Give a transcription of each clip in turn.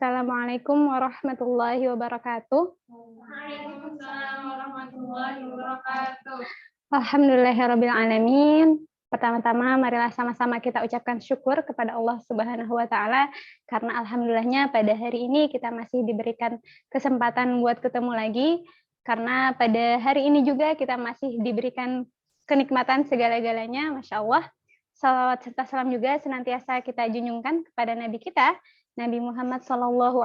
Assalamualaikum warahmatullahi wabarakatuh. Waalaikumsalam warahmatullahi wabarakatuh. Alhamdulillahirabbil alamin. Pertama-tama marilah sama-sama kita ucapkan syukur kepada Allah Subhanahu wa taala karena alhamdulillahnya pada hari ini kita masih diberikan kesempatan buat ketemu lagi, karena pada hari ini juga kita masih diberikan kenikmatan segala-galanya, Masya Allah. Salawat serta salam juga senantiasa kita junjungkan kepada Nabi kita, Nabi Muhammad SAW,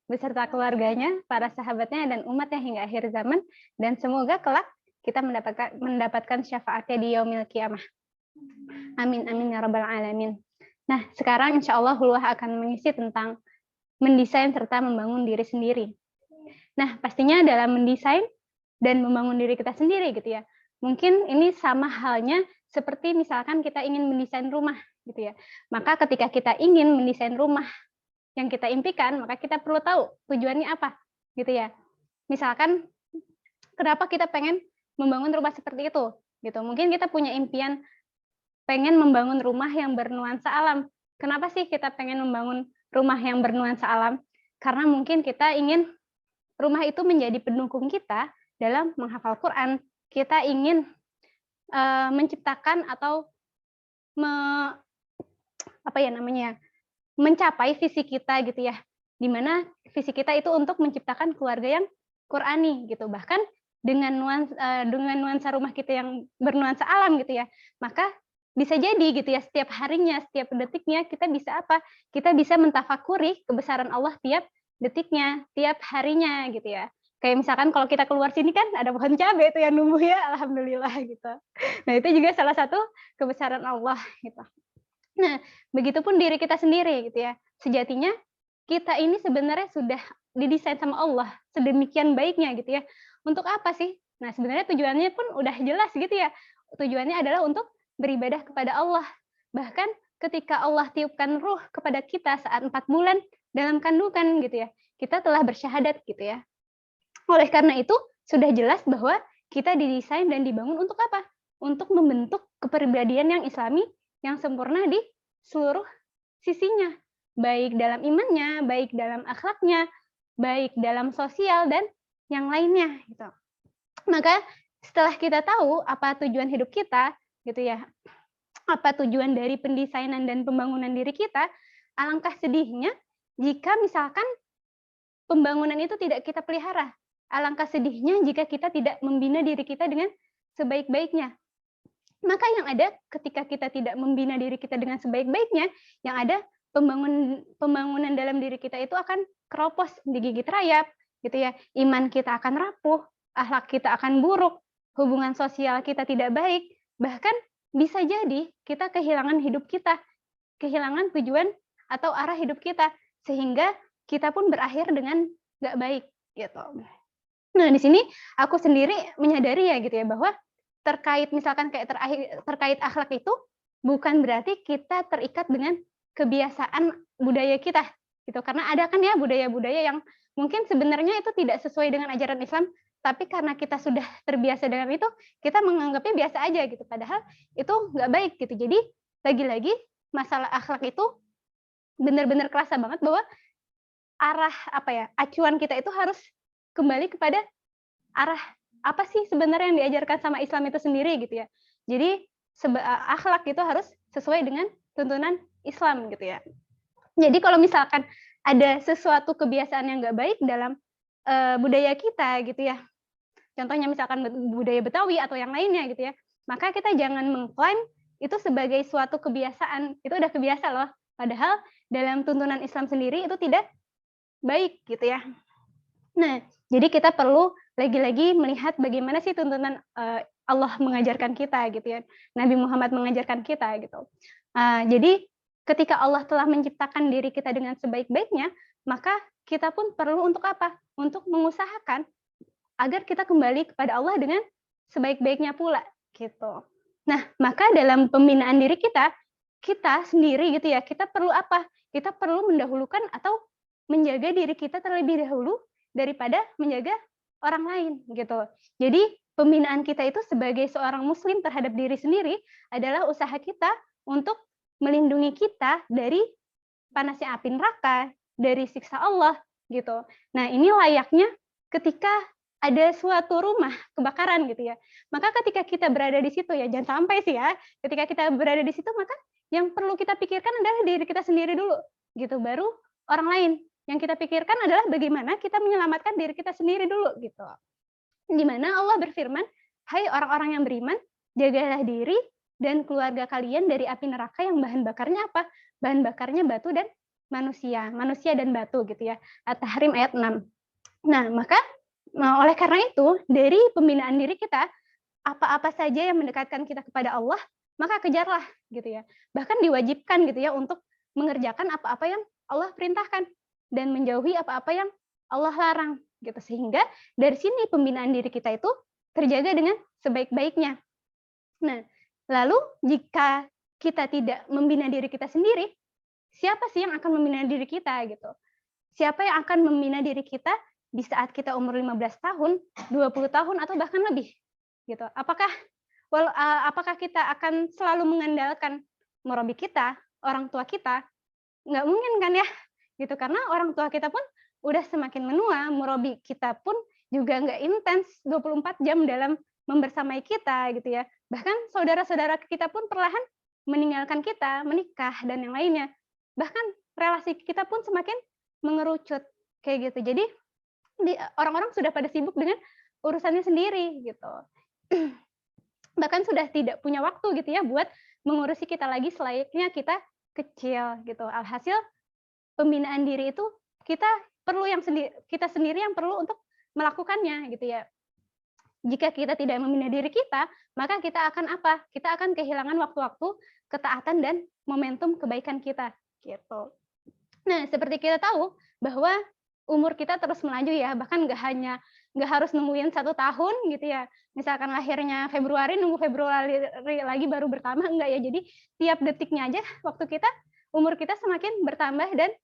beserta keluarganya, para sahabatnya, dan umatnya hingga akhir zaman, dan semoga kelak kita mendapatkan syafaatnya di yaumil qiyamah. Amin, amin, ya rabbal alamin. Nah, sekarang insya Allah Hulwah akan mengisi tentang mendesain serta membangun diri sendiri. Nah, pastinya dalam mendesain dan membangun diri kita sendiri gitu ya. Mungkin ini sama halnya seperti misalkan kita ingin mendesain rumah gitu ya. Maka ketika kita ingin mendesain rumah yang kita impikan, maka kita perlu tahu tujuannya apa gitu ya. Misalkan kenapa kita pengen membangun rumah seperti itu gitu. Mungkin kita punya impian pengen membangun rumah yang bernuansa alam. Kenapa sih kita pengen membangun rumah yang bernuansa alam? Karena mungkin kita ingin rumah itu menjadi pendukung kita dalam menghafal Quran. Kita ingin menciptakan atau mencapai visi kita gitu ya, dimana visi kita itu untuk menciptakan keluarga yang Qurani gitu. Bahkan dengan nuansa rumah kita yang bernuansa alam gitu ya, maka bisa jadi gitu ya, setiap harinya, setiap detiknya kita bisa apa? Kita bisa mentafakuri kebesaran Allah tiap detiknya, tiap harinya gitu ya. Kayak misalkan kalau kita keluar sini kan ada pohon cabai itu yang numbuh ya, alhamdulillah gitu. Nah, itu juga salah satu kebesaran Allah gitu. Nah, begitupun diri kita sendiri gitu ya. Sejatinya kita ini sebenarnya sudah didesain sama Allah sedemikian baiknya gitu ya. Untuk apa sih? Nah, sebenarnya tujuannya pun udah jelas gitu ya. Tujuannya adalah untuk beribadah kepada Allah. Bahkan ketika Allah tiupkan ruh kepada kita saat 4 bulan dalam kandungan gitu ya, kita telah bersyahadat gitu ya. Oleh karena itu, sudah jelas bahwa kita didesain dan dibangun untuk apa? Untuk membentuk kepribadian yang islami, yang sempurna di seluruh sisinya. Baik dalam imannya, baik dalam akhlaknya, baik dalam sosial, dan yang lainnya. Gitu. Maka setelah kita tahu apa tujuan hidup kita, gitu ya, apa tujuan dari pendesainan dan pembangunan diri kita, alangkah sedihnya jika misalkan pembangunan itu tidak kita pelihara. Alangkah sedihnya jika kita tidak membina diri kita dengan sebaik-baiknya. Maka yang ada ketika kita tidak membina diri kita dengan sebaik-baiknya, yang ada pembangunan dalam diri kita itu akan keropos, digigit rayap, gitu ya. Iman kita akan rapuh, akhlak kita akan buruk, hubungan sosial kita tidak baik, bahkan bisa jadi kita kehilangan hidup kita, kehilangan tujuan atau arah hidup kita, sehingga kita pun berakhir dengan nggak baik, gitu. Nah, di sini aku sendiri menyadari ya gitu ya, bahwa terkait misalkan kayak terkait akhlak itu bukan berarti kita terikat dengan kebiasaan budaya kita gitu. Karena ada kan ya budaya-budaya yang mungkin sebenarnya itu tidak sesuai dengan ajaran Islam, tapi karena kita sudah terbiasa dengan itu, kita menganggapnya biasa aja gitu. Padahal itu nggak baik gitu. Jadi lagi-lagi masalah akhlak itu benar-benar kerasa banget bahwa arah acuan kita itu harus kembali kepada arah apa sih sebenarnya yang diajarkan sama Islam itu sendiri gitu ya. Jadi akhlak itu harus sesuai dengan tuntunan Islam gitu ya. Jadi kalau misalkan ada sesuatu kebiasaan yang nggak baik dalam budaya kita gitu ya, contohnya misalkan budaya Betawi atau yang lainnya gitu ya, maka kita jangan mengklaim itu sebagai suatu kebiasaan. Itu udah kebiasa loh. Padahal dalam tuntunan Islam sendiri itu tidak baik gitu ya. Nah, jadi kita perlu lagi-lagi melihat bagaimana sih tuntunan Allah mengajarkan kita gitu ya. Nabi Muhammad mengajarkan kita gitu. Jadi ketika Allah telah menciptakan diri kita dengan sebaik-baiknya, maka kita pun perlu untuk apa? Untuk mengusahakan agar kita kembali kepada Allah dengan sebaik-baiknya pula gitu. Nah, maka dalam pembinaan diri kita sendiri gitu ya, kita perlu apa? Kita perlu mendahulukan atau menjaga diri kita terlebih dahulu daripada menjaga orang lain gitu. Jadi pembinaan kita itu sebagai seorang muslim terhadap diri sendiri adalah usaha kita untuk melindungi kita dari panasnya api neraka, dari siksa Allah gitu. Nah, ini layaknya ketika ada suatu rumah kebakaran gitu ya. Maka ketika kita berada di situ ya, jangan sampai sih ya, ketika kita berada di situ maka yang perlu kita pikirkan adalah diri kita sendiri dulu gitu, baru orang lain. Yang kita pikirkan adalah bagaimana kita menyelamatkan diri kita sendiri dulu gitu. Di mana Allah berfirman, "Hai orang-orang yang beriman, jagalah diri dan keluarga kalian dari api neraka yang bahan bakarnya apa? Bahan bakarnya batu dan manusia dan batu," gitu ya. At-Tahrim ayat 6. Nah, maka oleh karena itu, dari pembinaan diri kita, apa-apa saja yang mendekatkan kita kepada Allah, maka kejarlah gitu ya. Bahkan diwajibkan gitu ya untuk mengerjakan apa-apa yang Allah perintahkan dan menjauhi apa-apa yang Allah larang gitu. Sehingga dari sini pembinaan diri kita itu terjaga dengan sebaik-baiknya. Nah, lalu jika kita tidak membina diri kita sendiri, siapa sih yang akan membina diri kita gitu? Siapa yang akan membina diri kita di saat kita umur 15 tahun, 20 tahun atau bahkan lebih gitu. Apakah kita akan selalu mengandalkan murabi kita, orang tua kita? Nggak mungkin kan ya? Gitu, karena orang tua kita pun udah semakin menua, murabi kita pun juga nggak intens 24 jam dalam membersamai kita gitu ya. Bahkan saudara-saudara kita pun perlahan meninggalkan kita, menikah dan yang lainnya. Bahkan relasi kita pun semakin mengerucut kayak gitu. Jadi orang-orang sudah pada sibuk dengan urusannya sendiri gitu. Bahkan sudah tidak punya waktu gitu ya buat mengurusi kita lagi selayaknya kita kecil gitu. Alhasil pembinaan diri itu kita sendiri yang perlu untuk melakukannya gitu ya. Jika kita tidak membina diri kita, maka kita akan apa? Kita akan kehilangan waktu-waktu ketaatan dan momentum kebaikan kita gitu. Nah, seperti kita tahu bahwa umur kita terus melaju ya, bahkan nggak harus nungguin 1 tahun gitu ya. Misalkan lahirnya Februari, nunggu Februari lagi baru bertambah, enggak ya. Jadi tiap detiknya aja umur kita semakin bertambah dan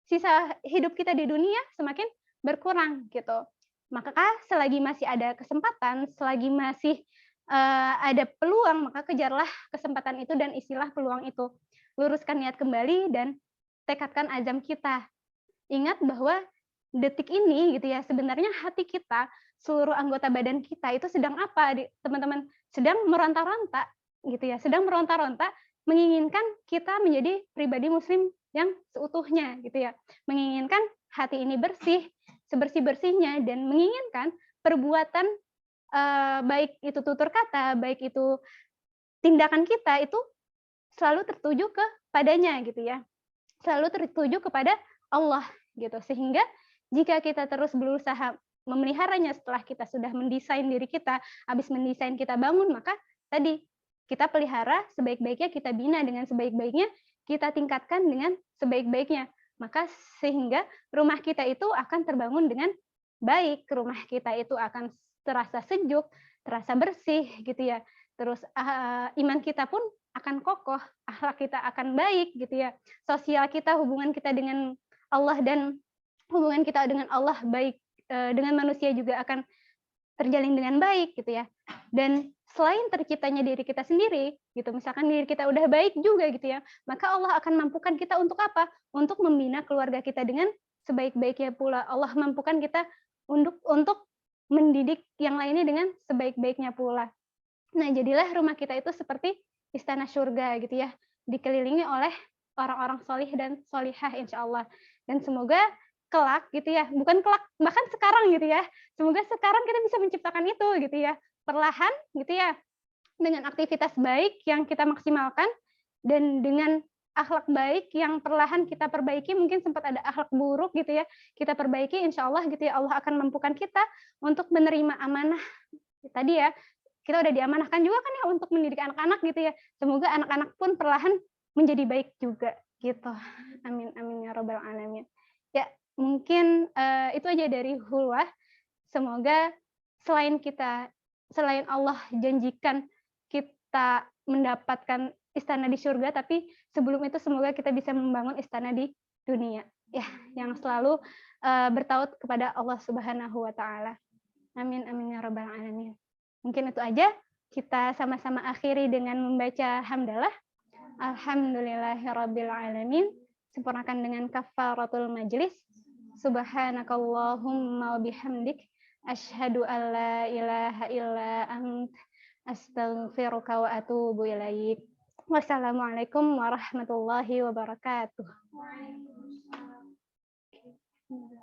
sisa hidup kita di dunia semakin berkurang gitu. Maka selagi masih ada kesempatan, selagi masih ada peluang, maka kejarlah kesempatan itu dan isilah peluang itu. Luruskan niat kembali dan tekadkan azam kita. Ingat bahwa detik ini gitu ya, sebenarnya hati kita, seluruh anggota badan kita itu sedang apa, teman-teman? Sedang meronta-ronta gitu ya, sedang meronta-ronta menginginkan kita menjadi pribadi muslim yang seutuhnya gitu ya. Menginginkan hati ini bersih, sebersih-bersihnya dan menginginkan perbuatan baik itu tutur kata, baik itu tindakan kita itu selalu tertuju kepadanya gitu ya. Selalu tertuju kepada Allah gitu. Sehingga jika kita terus berusaha memeliharanya setelah kita sudah mendesain diri kita, habis mendesain kita bangun, maka tadi kita pelihara sebaik-baiknya, kita bina dengan sebaik-baiknya, kita tingkatkan dengan sebaik-baiknya. Maka sehingga rumah kita itu akan terbangun dengan baik, rumah kita itu akan terasa sejuk, terasa bersih gitu ya. Terus iman kita pun akan kokoh, akhlak kita akan baik gitu ya. Sosial kita, hubungan kita dengan Allah dan hubungan kita dengan Allah baik, dengan manusia juga akan terjalin dengan baik gitu ya. Dan selain terciptanya diri kita sendiri gitu, misalkan diri kita udah baik juga gitu ya, maka Allah akan mampukan kita untuk apa? Untuk membina keluarga kita dengan sebaik-baiknya pula. Allah mampukan kita untuk mendidik yang lainnya dengan sebaik-baiknya pula. Nah, jadilah rumah kita itu seperti istana surga gitu ya, dikelilingi oleh orang-orang solih dan solihah insya Allah. Dan semoga kelak gitu ya, bukan kelak, bahkan sekarang gitu ya, semoga sekarang kita bisa menciptakan itu gitu ya, perlahan gitu ya, dengan aktivitas baik yang kita maksimalkan dan dengan akhlak baik yang perlahan kita perbaiki, mungkin sempat ada akhlak buruk gitu ya, kita perbaiki insya Allah gitu ya, Allah akan mampukan kita untuk menerima amanah tadi ya. Kita udah diamanahkan juga kan ya untuk mendidik anak-anak gitu ya. Semoga anak-anak pun perlahan menjadi baik juga gitu. Amin amin ya robbal alamin. Ya, mungkin itu aja dari Hulwah. Semoga selain Allah janjikan kita mendapatkan istana di surga, tapi sebelum itu semoga kita bisa membangun istana di dunia. Ya, yang selalu bertaut kepada Allah Subhanahu wa taala. Amin amin ya robbal alamin. Mungkin itu aja, kita sama-sama akhiri dengan membaca hamdalah. Alhamdulillahirabbil alamin. sempurnakan dengan kafaratul majlis. Subhanakallahumma wa bihamdik asyhadu an la ilaha illa ant astaghfiruka wa atubu ilaik. Wassalamualaikum warahmatullahi wabarakatuh. Waalaikumsalam.